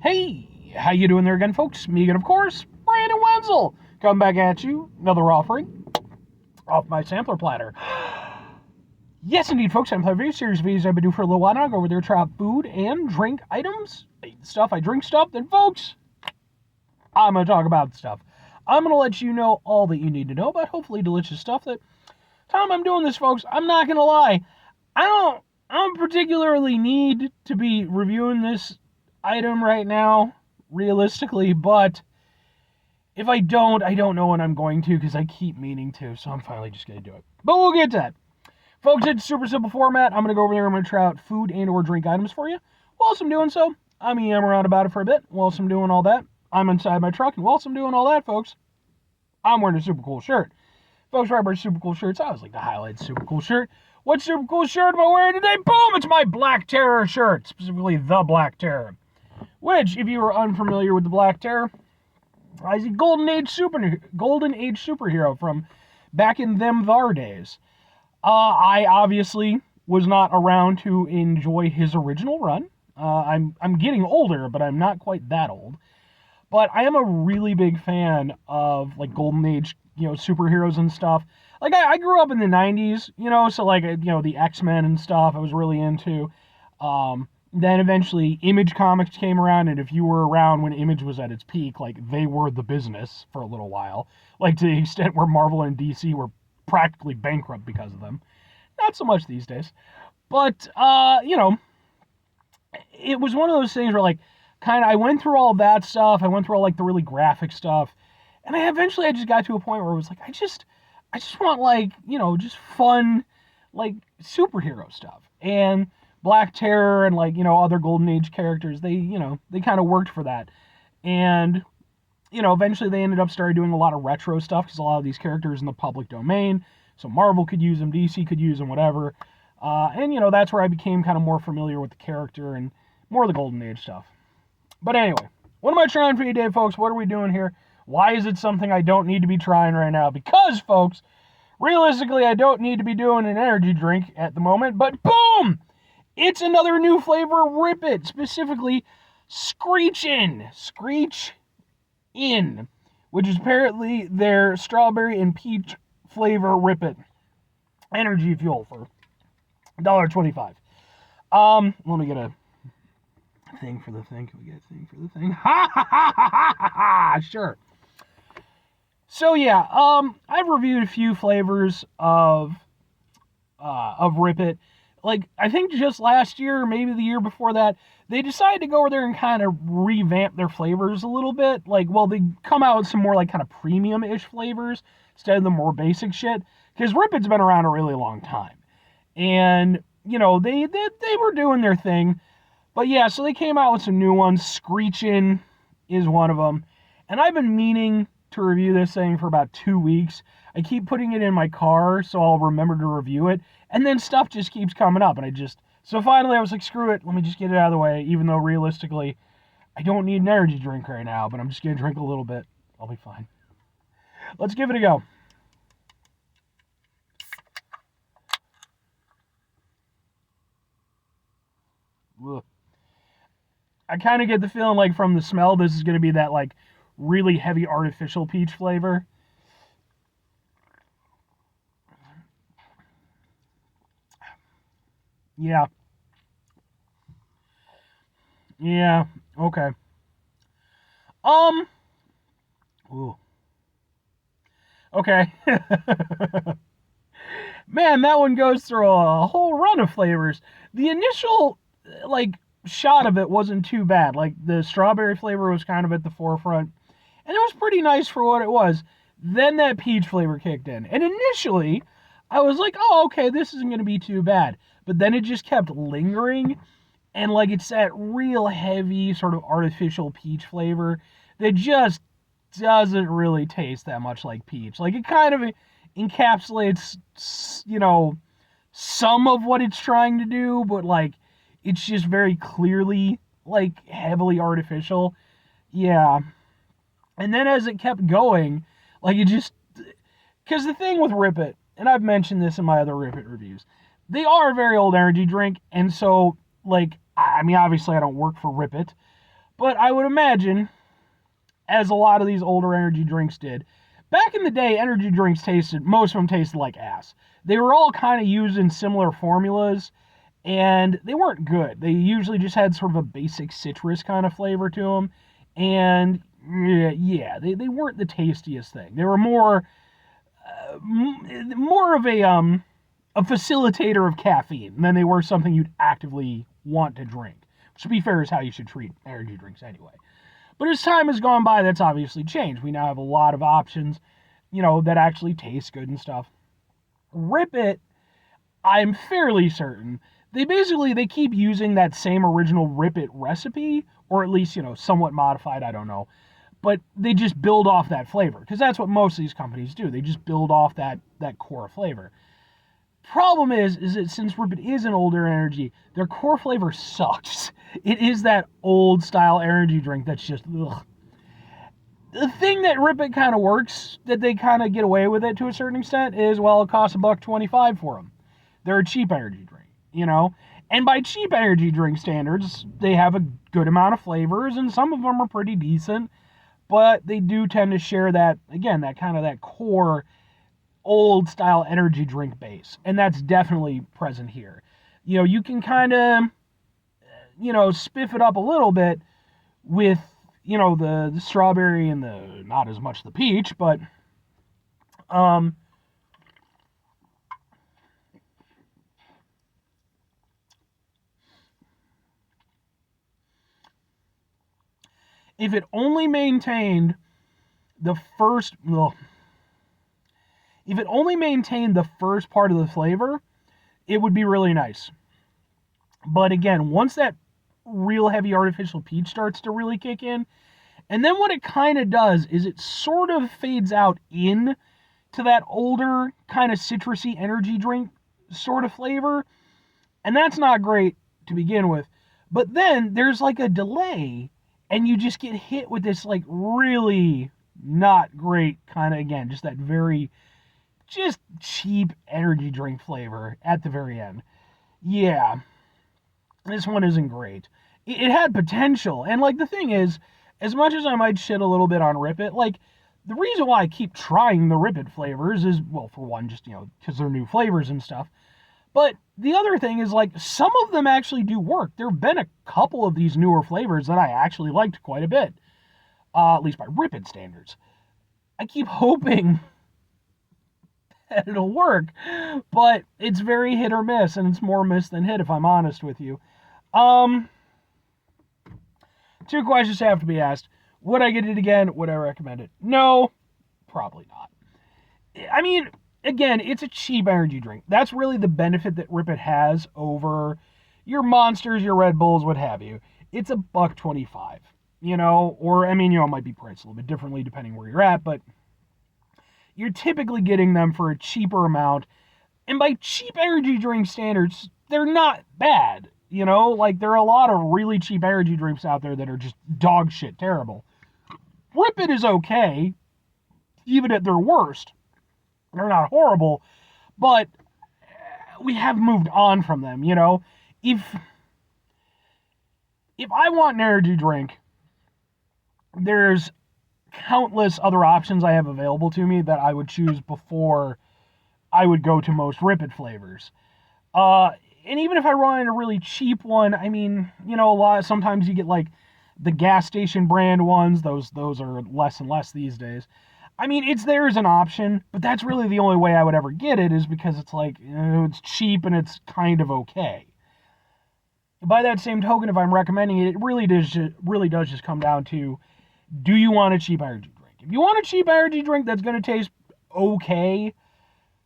Hey, how you doing there again, folks? Me again, of course, Brandon Wenzel. Coming back at you, another offering off my sampler platter. Yes, indeed, folks, I'm playing a very serious videos I've been doing for a little while now. I go over there, try out food and drink items. I eat stuff, I drink stuff. Then, folks, I'm going to talk about stuff. I'm going to let you know all that you need to know about hopefully delicious stuff. That time I'm doing this, folks, I'm not going to lie. I don't particularly need to be reviewing this item right now, realistically, but if I don't know when I'm going to, because I keep meaning to, so I'm finally just going to do it. But we'll get to that. Folks, it's super simple format. I'm going to go over there, I'm going to try out food and or drink items for you. Whilst I'm doing so, I'm around about it for a bit. Whilst I'm doing all that, I'm inside my truck, and whilst I'm doing all that, folks, I'm wearing a super cool shirt. Folks, I wear super cool shirts. I always like to highlight super cool shirt. What super cool shirt am I wearing today? Boom! It's my Black Terror shirt, specifically the Black Terror. Which, if you are unfamiliar with the Black Terror, is a Golden Age superhero from back in them thar days. I obviously was not around to enjoy his original run. I'm getting older, but I'm not quite that old. But I am a really big fan of like Golden Age, superheroes and stuff. Like I grew up in the 90s, so like the X-Men and stuff I was really into. Then eventually Image Comics came around, and if you were around when Image was at its peak, like they were the business for a little while. Like to the extent where Marvel and DC were practically bankrupt because of them. Not so much these days. But it was one of those things where like I went through all that stuff. I went through all like the really graphic stuff. And I just got to a point where it was like, I just want like, just fun, like superhero stuff. And Black Terror and like, other Golden Age characters, they kind of worked for that. And, eventually they ended up started doing a lot of retro stuff because a lot of these characters in the public domain. So Marvel could use them, DC could use them, whatever. And, that's where I became kind of more familiar with the character and more of the Golden Age stuff. But anyway, what am I trying for you today, folks? What are we doing here? Why is it something I don't need to be trying right now? Because, folks, realistically, I don't need to be doing an energy drink at the moment, but boom! It's another new flavor, Rip It, specifically SKR'EECH In, which is apparently their strawberry and peach flavor Rip It energy fuel for $1.25. Let me get a thing for the thing. Can we get a thing for the thing? Ha ha ha ha ha ha! Sure. So yeah, I've reviewed a few flavors of Rip It. Like I think just last year, or maybe the year before that, they decided to go over there and kind of revamp their flavors a little bit. Like, well, they come out with some more like kind of premium-ish flavors instead of the more basic shit. Because Rip It's been around a really long time, and they were doing their thing. But yeah, so they came out with some new ones. SKR'EECH In is one of them. And I've been meaning to review this thing for about 2 weeks. I keep putting it in my car so I'll remember to review it. And then stuff just keeps coming up. And so finally I was like, screw it. Let me just get it out of the way. Even though realistically, I don't need an energy drink right now. But I'm just going to drink a little bit. I'll be fine. Let's give it a go. Ugh. I kind of get the feeling like from the smell, this is going to be that like really heavy artificial peach flavor. Yeah. Yeah. Okay. Ooh. Okay. Man, that one goes through a whole run of flavors. The initial, like, shot of it wasn't too bad. Like the strawberry flavor was kind of at the forefront, and it was pretty nice for what it was. Then that peach flavor kicked in, and initially I was like, oh, okay, this isn't going to be too bad. But then it just kept lingering, and like it's that real heavy sort of artificial peach flavor that just doesn't really taste that much like peach. Like it kind of encapsulates, some of what it's trying to do, but like it's just very clearly, like, heavily artificial. Yeah. And then as it kept going, like, it just... Because the thing with Rip It, and I've mentioned this in my other Rip It reviews, they are a very old energy drink, and so, like, I mean, obviously I don't work for Rip It, But I would imagine, as a lot of these older energy drinks did, back in the day, energy drinks most of them tasted like ass. They were all kind of using similar formulas, and they weren't good. They usually just had sort of a basic citrus kind of flavor to them, and yeah, they weren't the tastiest thing. They were more of a facilitator of caffeine than they were something you'd actively want to drink. Which, to be fair, is how you should treat energy drinks anyway. But as time has gone by, that's obviously changed. We now have a lot of options, that actually taste good and stuff. Rip It, I'm fairly certain, they keep using that same original Rip It recipe, or at least, somewhat modified, I don't know. But they just build off that flavor, because that's what most of these companies do. They just build off that core flavor. Problem is that since Rip It is an older energy, their core flavor sucks. It is that old style energy drink that's just ugh. The thing that Rip It kind of works, that they kind of get away with it to a certain extent, is, well, it costs $1.25 for them. They're a cheap energy drink, And by cheap energy drink standards, they have a good amount of flavors, and some of them are pretty decent, but they do tend to share that, again, that core old style energy drink base, and that's definitely present here. You can kind of, spiff it up a little bit with, the strawberry and the, not as much the peach, but, if it only maintained the first, well, if it only maintained the first part of the flavor, it would be really nice. But again, once that real heavy artificial peach starts to really kick in, and then what it kind of does is it sort of fades out in to that older kind of citrusy energy drink sort of flavor, and that's not great to begin with. But then there's like a delay, and you just get hit with this like really not great kind of, again, just that very just cheap energy drink flavor at the very end. Yeah, this one isn't great. It had potential, and like the thing is, as much as I might shit a little bit on Rip It, like the reason why I keep trying the Rip It flavors is, well, for one, just because they're new flavors and stuff. But the other thing is, like, some of them actually do work. There have been a couple of these newer flavors that I actually liked quite a bit, at least by Rip It standards. I keep hoping that it'll work, but it's very hit or miss, and it's more miss than hit, if I'm honest with you. Two questions have to be asked. Would I get it again? Would I recommend it? No, probably not. I mean, again, it's a cheap energy drink. That's really the benefit that Rip It has over your Monsters, your Red Bulls, what have you. It's $1.25, or, I mean, it might be priced a little bit differently depending where you're at, but you're typically getting them for a cheaper amount. And by cheap energy drink standards, they're not bad. Like, there are a lot of really cheap energy drinks out there that are just dog shit terrible. Rip It is okay, even at their worst. They're not horrible, but we have moved on from them, If I want an energy drink, there's countless other options I have available to me that I would choose before I would go to most Rip It flavors. And even if I run a really cheap one, I mean, sometimes you get like the gas station brand ones. Those are less and less these days. I mean, it's there as an option, but that's really the only way I would ever get it, is because it's like, it's cheap and it's kind of okay. By that same token, if I'm recommending it, it really does just come down to, do you want a cheap energy drink? If you want a cheap energy drink that's going to taste okay,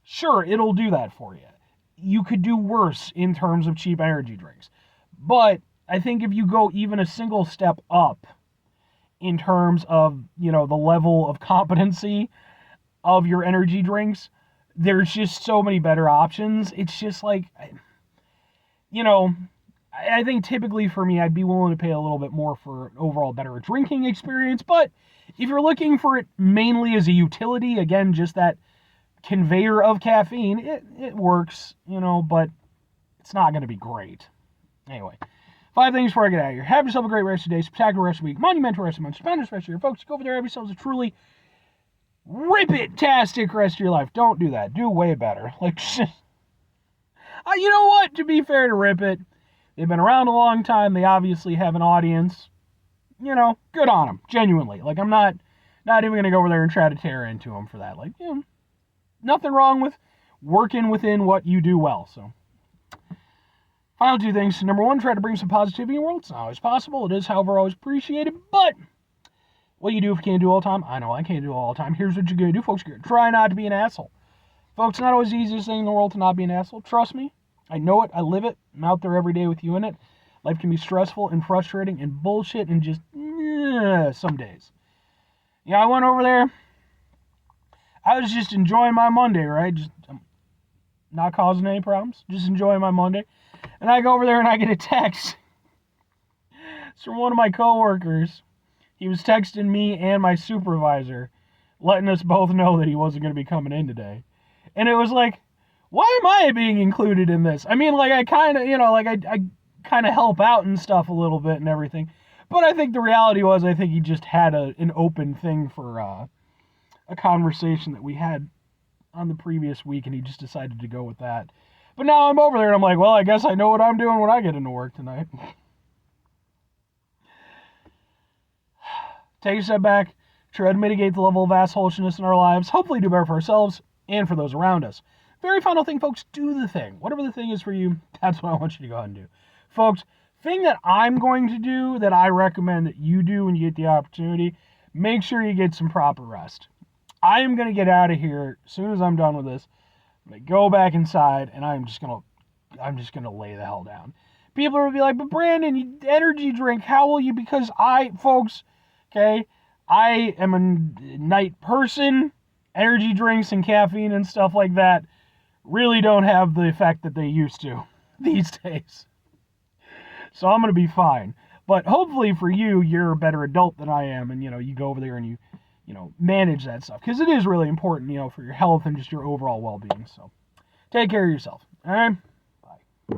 sure, it'll do that for you. You could do worse in terms of cheap energy drinks. But I think if you go even a single step up in terms of, the level of competency of your energy drinks, there's just so many better options. It's just like, I think typically for me, I'd be willing to pay a little bit more for an overall better drinking experience. But if you're looking for it mainly as a utility, again, just that conveyor of caffeine, it works, but it's not going to be great. Anyway, 5 things before I get out of here. Have yourself a great rest of your day, spectacular rest of the week, monumental rest of the month, stupendous rest of your folks. Go over there, have yourselves a truly rip-it-tastic rest of your life. Don't do that. Do way better. Like, you know what? To be fair to Rip It, they've been around a long time. They obviously have an audience. You know, good on them. Genuinely. Like, I'm not even going to go over there and try to tear into them for that. Like, you know, nothing wrong with working within what you do well. So, final 2 things. Number 1, try to bring some positivity in the world. It's not always possible. It is, however, always appreciated. But what you do if you can't do it all the time? I know I can't do it all the time. Here's what you're going to do, folks. You're going to try not to be an asshole. Folks, it's not always the easiest thing in the world to not be an asshole. Trust me. I know it. I live it. I'm out there every day with you in it. Life can be stressful and frustrating and bullshit and just some days. Yeah, I went over there. I was just enjoying my Monday, right? Just not causing any problems. Just enjoying my Monday. And I go over there and I get a text. It's from one of my coworkers. He was texting me and my supervisor, letting us both know that he wasn't going to be coming in today. And it was like, why am I being included in this? I mean, like, I kind of, I kind of help out and stuff a little bit and everything. But I think the reality was, I think he just had an open thing for a conversation that we had on the previous week, and he just decided to go with that. But now I'm over there, and I'm like, well, I guess I know what I'm doing when I get into work tonight. Take a step back, try to mitigate the level of assholishness in our lives, hopefully do better for ourselves and for those around us. Very final thing, folks, do the thing. Whatever the thing is for you, that's what I want you to go ahead and do. Folks, thing that I'm going to do that I recommend that you do when you get the opportunity, make sure you get some proper rest. I am going to get out of here as soon as I'm done with this. I'm going to go back inside, and I'm just going to lay the hell down. People are going to be like, but Brandon, you energy drink, how will you? Because folks, okay, I am a night person. Energy drinks and caffeine and stuff like that really don't have the effect that they used to these days. So I'm going to be fine. But hopefully for you, you're a better adult than I am, and, you go over there and you manage that stuff. Because it is really important, for your health and just your overall well-being. So take care of yourself. All right? Bye.